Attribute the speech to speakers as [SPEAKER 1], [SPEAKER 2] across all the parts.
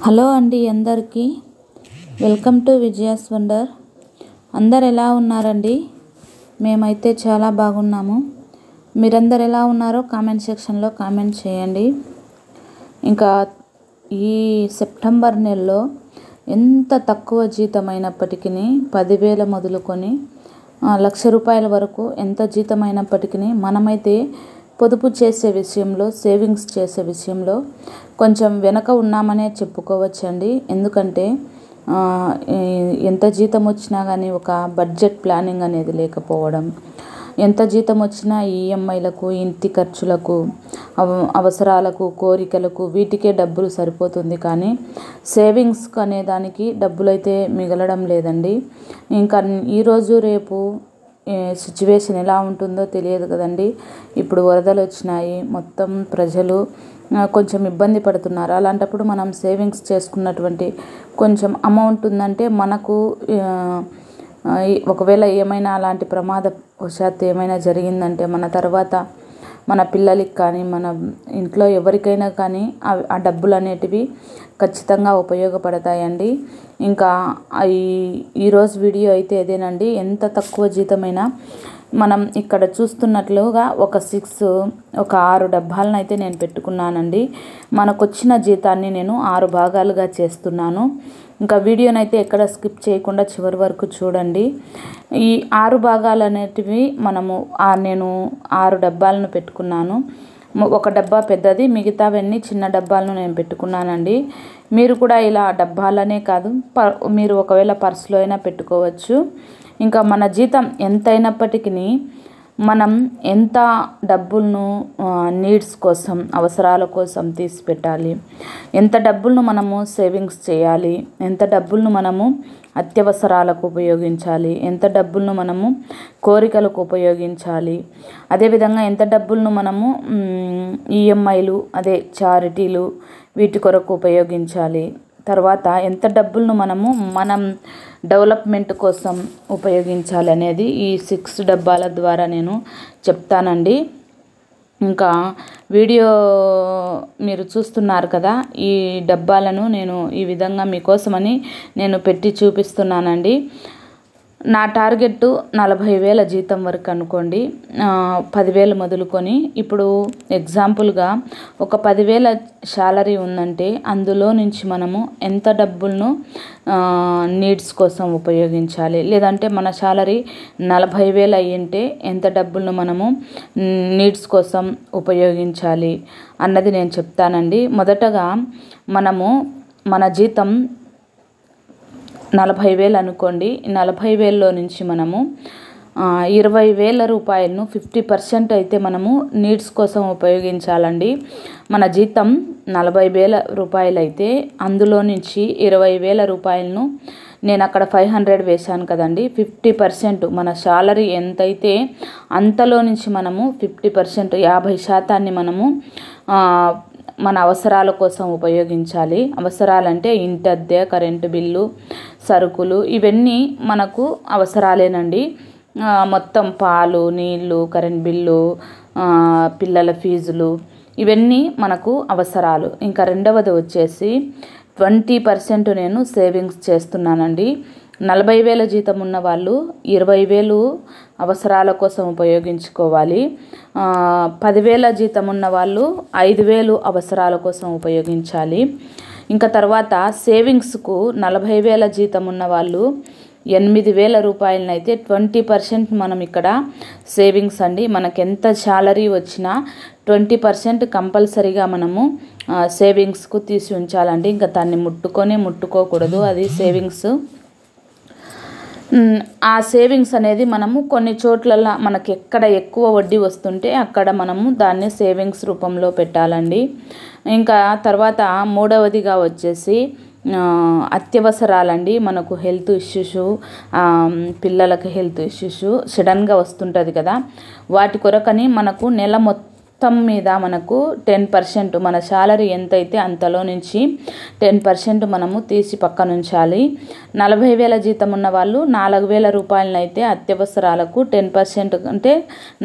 [SPEAKER 1] Hello అండి అందరికీ welcome to Vijaya's wonder. అందరు ఎలా ఉన్నారండి? మేమైతే చాలా బాగున్నాము. మీరందరు ఎలా ఉన్నారో కామెంట్ సెక్షన్లో కామెంట్ చేయండి. ఇంకా ఈ సెప్టెంబర్ నెలలో ఎంత తక్కువ జీతమైనప్పటికీ 10,000 మొదలుకొని 1,00,000 రూపాయల వరకు ఎంత జీతమైనప్పటికీ మనమైతే పొదుపు చేసే విషయంలో, సేవింగ్స్ చేసే విషయంలో కొంచెం వెనక ఉన్నామనే చెప్పుకోవచ్చండి. ఎందుకంటే ఎంత జీతం వచ్చినా కానీ ఒక బడ్జెట్ ప్లానింగ్ అనేది లేకపోవడం, ఎంత జీతం వచ్చినా ఈఎంఐలకు, ఇంటి ఖర్చులకు, అవసరాలకు, కోరికలకు వీటికే డబ్బులు సరిపోతుంది. కానీ సేవింగ్స్ అనే దానికి డబ్బులు అయితే మిగలడం లేదండి. ఇంకా ఈరోజు రేపు సిచ్యువేషన్ ఎలా ఉంటుందో తెలియదు కదండి. ఇప్పుడు వరదలు వచ్చినాయి, మొత్తం ప్రజలు కొంచెం ఇబ్బంది పడుతున్నారు. అలాంటప్పుడు మనం సేవింగ్స్ చేసుకున్నటువంటి కొంచెం అమౌంట్ ఉందంటే మనకు ఒకవేళ ఏమైనా అలాంటి ప్రమాదవశాత్తు ఏమైనా జరిగిందంటే మన తర్వాత మన పిల్లలకి కానీ మన ఇంట్లో ఎవరికైనా కానీ ఆ డబ్బులు అనేటివి ఖచ్చితంగా ఉపయోగపడతాయండి. ఇంకా ఈరోజు వీడియో అయితే ఇదేనండి. ఎంత తక్కువ జీతమైనా మనం ఇక్కడ చూస్తున్నట్లుగా ఒక 6 డబ్బాలను అయితే నేను పెట్టుకున్నానండి. మనకు వచ్చిన జీతాన్ని నేను 6 భాగాలుగా చేస్తున్నాను. ఇంకా వీడియోనైతే ఎక్కడ స్కిప్ చేయకుండా చివరి వరకు చూడండి. ఈ 6 భాగాలు అనేటివి నేను 6 డబ్బాలను పెట్టుకున్నాను. ఒక డబ్బా పెద్దది, మిగతావన్నీ చిన్న డబ్బాలను నేను పెట్టుకున్నానండి. మీరు కూడా ఇలా డబ్బాలనే కాదు, మీరు ఒకవేళ పర్సులో అయినా పెట్టుకోవచ్చు. ఇంకా మన జీతం ఎంతైనప్పటికీ మనం ఎంత డబ్బులను నీడ్స్ కోసం, అవసరాల కోసం తీసి పెట్టాలి, ఎంత డబ్బులను మనము సేవింగ్స్ చేయాలి, ఎంత డబ్బులను మనము అత్యవసరాలకు ఉపయోగించాలి, ఎంత డబ్బులను మనము కోరికలకు ఉపయోగించాలి, అదేవిధంగా ఎంత డబ్బులను మనము ఈఎంఐలు, చారిటీలు వీటి కొరకు ఉపయోగించాలి, తర్వాత ఎంత డబ్బులను మనం డెవలప్మెంట్ కోసం ఉపయోగించాలి అనేది ఈ 6 డబ్బాల ద్వారా నేను చెప్తానండి. ఇంకా వీడియో మీరు చూస్తున్నారు కదా, ఈ డబ్బాలను నేను ఈ విధంగా మీకోసమని నేను పెట్టి చూపిస్తున్నానండి. నా టార్గెట్ 40,000 జీతం వరకు అనుకోండి. 10,000 మొదలుకొని ఇప్పుడు ఎగ్జాంపుల్గా ఒక 10,000 శాలరీ ఉందంటే అందులో నుంచి మనము ఎంత డబ్బులను నీడ్స్ కోసం ఉపయోగించాలి, లేదంటే మన శాలరీ 40,000 అయ్యింటే ఎంత డబ్బులను మనము నీడ్స్ కోసం ఉపయోగించాలి అన్నది నేను చెప్తానండి. మొదటగా మన జీతం 40,000 అనుకోండి. 40,000లో నుంచి మనము 20,000 రూపాయలను 50% అయితే మనము నీడ్స్ కోసం ఉపయోగించాలండి. మన జీతం 40,000 రూపాయలు అయితే అందులో నుంచి 20,000 రూపాయలను నేను అక్కడ 500 వేశాను కదండి. 50% మన శాలరీ ఎంతైతే అంతలో నుంచి మనము 50%, 50% మనము మన అవసరాల కోసం ఉపయోగించాలి. అవసరాలంటే ఇంటి అద్దె, కరెంటు బిల్లు, సరుకులు ఇవన్నీ మనకు అవసరాలేనండి. మొత్తం పాలు, నీళ్ళు, కరెంట్ బిల్లు, పిల్లల ఫీజులు ఇవన్నీ మనకు అవసరాలు. ఇంకా రెండవది వచ్చేసి 20% నేను సేవింగ్స్ చేస్తున్నానండి. 40,000 జీతం ఉన్న వాళ్ళు 20,000 అవసరాల కోసం ఉపయోగించుకోవాలి. 10,000 జీతం ఉన్న వాళ్ళు 5,000 అవసరాల కోసం ఉపయోగించాలి. ఇంకా తర్వాత సేవింగ్స్కు 40,000 జీతం ఉన్న వాళ్ళు 8,000 రూపాయలనైతే 20% మనం ఇక్కడ సేవింగ్స్ అండి. మనకు ఎంత శాలరీ వచ్చినా 20% కంపల్సరీగా మనము సేవింగ్స్కు తీసి ఉంచాలండి. ఇంకా దాన్ని ముట్టుకోకూడదు. అది సేవింగ్స్. ఆ సేవింగ్స్ అనేది మనము కొన్ని చోట్లలో మనకి ఎక్కడ ఎక్కువ వడ్డీ వస్తుంటే అక్కడ మనము దాన్ని సేవింగ్స్ రూపంలో పెట్టాలండి. ఇంకా తర్వాత మూడవదిగా వచ్చేసి అత్యవసరాలండి. మనకు హెల్త్ ఇష్యూస్, పిల్లలకు హెల్త్ ఇష్యూస్ సడన్గా వస్తుంటుంది కదా, వాటి కొరకని మనకు మొత్తం మీద మనకు 10% మన శాలరీ ఎంతైతే అంతలో నుంచి 10% మనము తీసి పక్కన ఉంచాలి. 40,000 జీతం ఉన్న వాళ్ళు 4,000 రూపాయలనైతే అత్యవసరాలకు 10% అంటే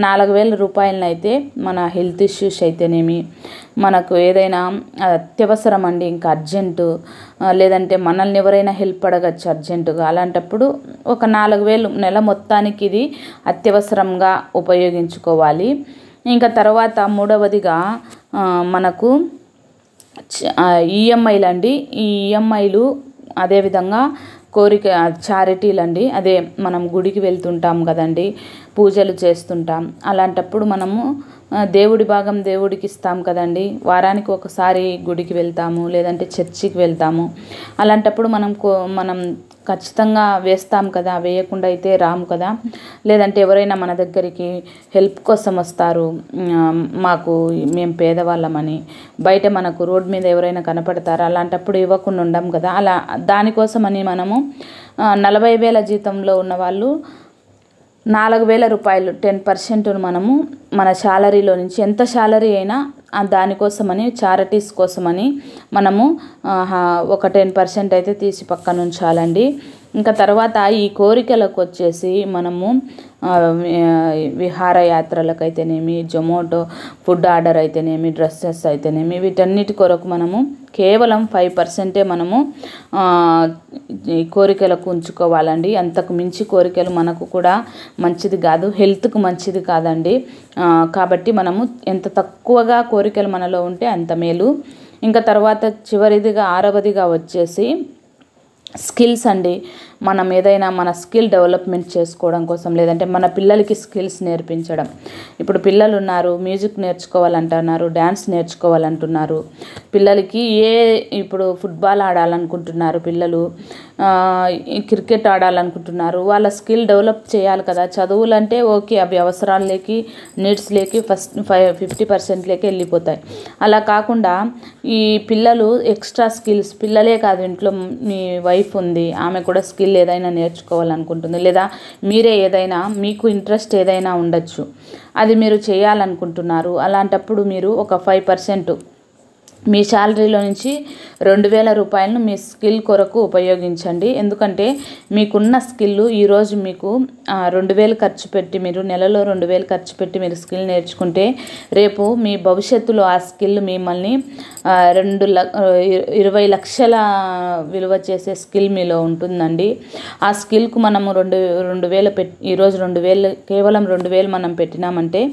[SPEAKER 1] 4,000 రూపాయలనైతే మన హెల్త్ ఇష్యూస్ అయితేనేమి, మనకు ఏదైనా అత్యవసరం అండి, ఇంకా అర్జెంటు, లేదంటే మనల్ని ఎవరైనా హెల్ప్ అడగచ్చు అర్జెంటుగా, అలాంటప్పుడు ఒక 4,000 నెల మొత్తానికి ఇది అత్యవసరంగా ఉపయోగించుకోవాలి. ఇంకా తర్వాత మూడవదిగా మనకు ఈఎంఐలు అండి. ఈ ఈఎంఐలు అదేవిధంగా కోరిక చారిటీలు అండి. అదే మనం గుడికి వెళ్తుంటాం కదండి, పూజలు చేస్తుంటాం, అలాంటప్పుడు మనము దేవుడి భాగం దేవుడికి ఇస్తాం కదండి. వారానికి ఒకసారి గుడికి వెళ్తాము, లేదంటే చర్చికి వెళ్తాము. అలాంటప్పుడు మనం ఖచ్చితంగా వేస్తాం కదా, వేయకుండా అయితే రాము కదా. లేదంటే ఎవరైనా మన దగ్గరికి హెల్ప్ కోసం వస్తారు, మేము పేదవాళ్ళమని, బయట మనకు రోడ్ మీద ఎవరైనా కనపడతారు, అలాంటప్పుడు ఇవ్వకుండా ఉండం కదా. అలా దానికోసమని మనము 40,000 జీతంలో ఉన్న వాళ్ళు 4,000 రూపాయలు 10% మనము మన శాలరీలో నుంచి, ఎంత శాలరీ అయినా దానికోసమని, చారిటీస్ కోసమని మనము ఒక 10% అయితే తీసి పక్కన ఉంచాలండి. ఇంకా తర్వాత ఈ కోరికలకు వచ్చేసి మనము విహారయాత్రలకైతేనేమి, జొమాటో ఫుడ్ ఆర్డర్ అయితేనేమి, డ్రెస్సెస్ అయితేనేమి, వీటన్నిటి కొరకు మనము కేవలం 5% మనము ఈ కోరికలకు ఉంచుకోవాలండి. అంతకు మించి కోరికలు మనకు కూడా మంచిది కాదు, హెల్త్కు మంచిది కాదండి. కాబట్టి మనము ఎంత తక్కువగా కోరికలు మనలో ఉంటే అంత మేలు. ఇంకా తర్వాత చివరిదిగా 6వదిగా వచ్చేసి స్కిల్స్ అండి. మనం ఏదైనా మన స్కిల్ డెవలప్మెంట్ చేసుకోవడం కోసం, లేదంటే మన పిల్లలకి స్కిల్స్ నేర్పించడం. ఇప్పుడు పిల్లలు ఉన్నారు, మ్యూజిక్ నేర్చుకోవాలంటున్నారు, డ్యాన్స్ నేర్చుకోవాలంటున్నారు పిల్లలకి. ఇప్పుడు ఫుట్బాల్ ఆడాలనుకుంటున్నారు పిల్లలు, క్రికెట్ ఆడాలనుకుంటున్నారు. వాళ్ళ స్కిల్ డెవలప్ చేయాలి కదా. చదువులంటే ఓకే, అవి అవసరాలకి, నీడ్స్లోకి 50% వెళ్ళిపోతాయి. అలా కాకుండా ఈ పిల్లలు ఎక్స్ట్రా స్కిల్స్, పిల్లలే కాదు, ఇంట్లో మీ వైఫ్ ఉంది, ఆమె కూడా స్కిల్ ఏదైనా నేర్చుకోవాలనుకుంటుంది, లేదా మీరే ఏదైనా మీకు ఇంట్రెస్ట్ ఏదైనా ఉండొచ్చు, అది మీరు చేయాలనుకుంటున్నారు. అలాంటప్పుడు మీరు ఒక 5% మీ శాలరీలో నుంచి 2,000 రూపాయలను మీ స్కిల్ కొరకు ఉపయోగించండి. ఎందుకంటే మీకున్న స్కిల్ ఈరోజు మీకు 2,000 ఖర్చు పెట్టి, మీరు నెలలో 2,000 ఖర్చు పెట్టి మీరు స్కిల్ నేర్చుకుంటే, రేపు మీ భవిష్యత్తులో ఆ స్కిల్ మిమ్మల్ని 20 లక్షల విలువ చేసే స్కిల్ మీలో ఉంటుందండి. ఆ స్కిల్కు మనము 2,000 పెట్టి, ఈరోజు 2,000, కేవలం 2,000 మనం పెట్టినామంటే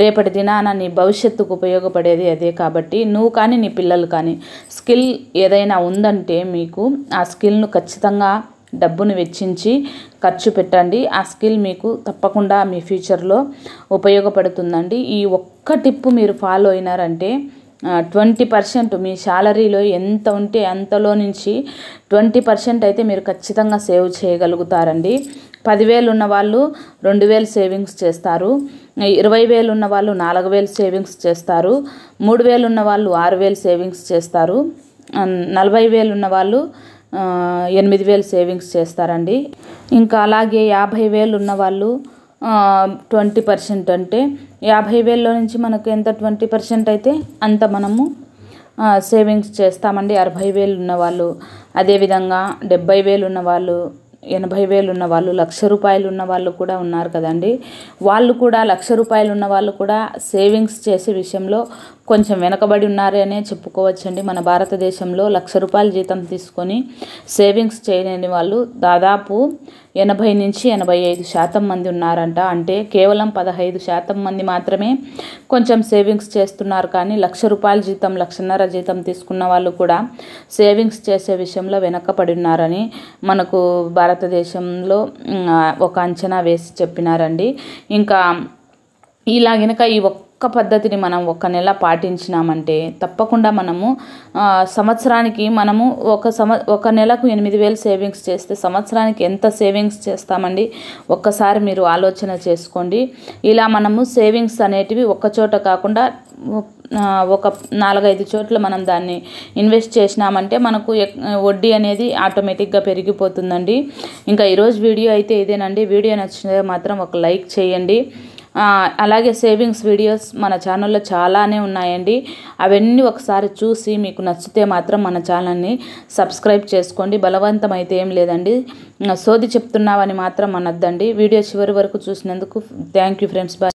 [SPEAKER 1] రేపటి దినాన నీ భవిష్యత్తుకు ఉపయోగపడేది అదే. కాబట్టి నువ్వు కానీ నీ పిల్లలు కానీ స్కిల్ ఏదైనా ఉందంటే మీకు ఆ స్కిల్ను ఖచ్చితంగా డబ్బును వెచ్చించి ఖర్చు పెట్టండి. ఆ స్కిల్ మీకు తప్పకుండా మీ ఫ్యూచర్లో ఉపయోగపడుతుందండి. ఈ ఒక్క టిప్పు మీరు ఫాలో అయినారంటే 20% మీ శాలరీలో ఎంత ఉంటే అంతలో నుంచి 20% అయితే మీరు ఖచ్చితంగా సేవ్ చేయగలుగుతారండి. 10,000 ఉన్న వాళ్ళు 2,000 సేవింగ్స్ చేస్తారు, 20,000 ఉన్న వాళ్ళు 4,000 సేవింగ్స్ చేస్తారు, 3,000 ఉన్న వాళ్ళు 6,000 సేవింగ్స్ చేస్తారు, 40,000 ఉన్న వాళ్ళు 8,000 సేవింగ్స్ చేస్తారండి. ఇంకా అలాగే 50,000 ఉన్న వాళ్ళు 20% అంటే 50,000లో నుంచి మనకు ఎంత 20% అయితే అంత మనము సేవింగ్స్ చేస్తామండి. 60,000 ఉన్నవాళ్ళు, అదేవిధంగా 70,000 ఉన్నవాళ్ళు, 80,000 ఉన్న వాళ్ళు, 1,00,000 రూపాయలు ఉన్న వాళ్ళు కూడా ఉన్నారు కదండి. వాళ్ళు కూడా 1,00,000 రూపాయలు ఉన్న వాళ్ళు కూడా సేవింగ్స్ చేసే విషయంలో కొంచెం వెనకబడి ఉన్నారనే చెప్పుకోవచ్చండి. మన భారతదేశంలో 1,00,000 రూపాయల జీతం తీసుకొని సేవింగ్స్ చేయలేని వాళ్ళు దాదాపు 80 నుంచి 85% మంది ఉన్నారంట. అంటే కేవలం 15% మంది మాత్రమే కొంచెం సేవింగ్స్ చేస్తున్నారు. కానీ 1,00,000 రూపాయల జీతం, 1,50,000 జీతం తీసుకున్న వాళ్ళు కూడా సేవింగ్స్ చేసే విషయంలో వెనకబడి ఉన్నారని మనకు భారతదేశంలో ఒక అంచనా వేసి చెప్పినారండి. ఇంకా ఇలాగనక ఈ ఒక్క పద్ధతిని మనం ఒక నెల పాటించినామంటే తప్పకుండా మనము సంవత్సరానికి మనము ఒక నెలకు 8,000 సేవింగ్స్ చేస్తే సంవత్సరానికి ఎంత సేవింగ్స్ చేస్తామండి ఒక్కసారి మీరు ఆలోచన చేసుకోండి. ఇలా మనము సేవింగ్స్ అనేటివి ఒక్క చోట కాకుండా ఒక 4-5 చోట్ల మనం దాన్ని ఇన్వెస్ట్ చేసినామంటే మనకు వడ్డీ అనేది ఆటోమేటిక్గా పెరిగిపోతుందండి. ఇంకా ఈరోజు వీడియో అయితే ఇదేనండి. వీడియో నచ్చితే మాత్రం ఒక లైక్ చేయండి. అలాగే సేవింగ్స్ వీడియోస్ మన ఛానల్లో చాలానే ఉన్నాయండి. అవన్నీ ఒకసారి చూసి మీకు నచ్చితే మాత్రం మన ఛానల్ని సబ్స్క్రైబ్ చేసుకోండి. బలవంతం అయితే ఏం లేదండి, సోది చెప్తున్నావని మాత్రం అనొద్దండి. వీడియో చివరి వరకు చూసినందుకు థ్యాంక్ యూ ఫ్రెండ్స్. బాయ్.